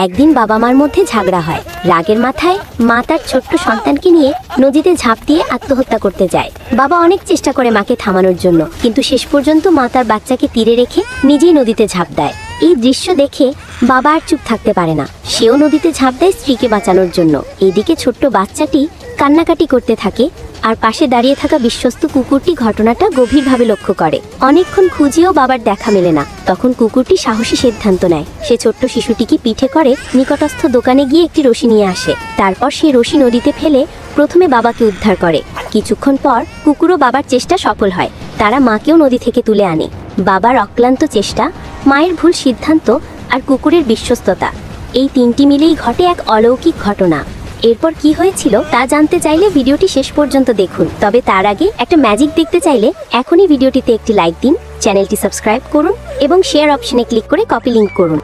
একদিন বাবা মার মধ্যে ঝগড়া হয়। রাগের মাথায় মা তার ছোট্ট সন্তানকে নিয়ে নদীতে ঝাঁপ দিয়ে আত্মহত্যা করতে যায়। বাবা অনেক চেষ্টা করে মাকে থামানোর জন্য, কিন্তু শেষ পর্যন্ত মা তার বাচ্চাকে তীরে রেখে নিজেই নদীতে ঝাঁপ দেয়। এই দৃশ্য দেখে বাবা আর চুপ থাকতে পারে না, সেও নদীতে ঝাঁপ দেয় স্ত্রীকে বাঁচানোর জন্য। এদিকে ছোট্ট বাচ্চাটি কান্নাকাটি করতে থাকে, আর পাশে দাঁড়িয়ে থাকা বিশ্বস্ত কুকুরটি ঘটনাটা গভীরভাবে লক্ষ্য করে। অনেকক্ষণ খুঁজেও বাবার দেখা মেলে না। তখন কুকুরটি সাহসী সিদ্ধান্ত নেয়। সে ছোট্ট শিশুটিকে পিঠে করে নিকটস্থ দোকানে গিয়ে একটি রশি নিয়ে আসে। তারপর সেই রশি নদীতে ফেলে প্রথমে বাবাকে উদ্ধার করে। কিছুক্ষণ পর কুকুরও বাবার চেষ্টা সফল হয়। তারা মাকেও নদী থেকে তুলে আনে। বাবার অক্লান্ত চেষ্টা, মায়ের ভুল সিদ্ধান্ত আর কুকুরের বিশ্বস্ততা, এই তিনটি মিলেই ঘটে এক অলৌকিক ঘটনা। এরপর কি হয়েছিল তা জানতে চাইলে ভিডিওটি শেষ পর্যন্ত দেখুন। তবে তার আগে একটা ম্যাজিক দেখতে চাইলে এখনই ভিডিওটিতে একটি লাইক দিন, চ্যানেলটি সাবস্ক্রাইব করুন এবং শেয়ার অপশনে ক্লিক করে কপি লিংক করুন।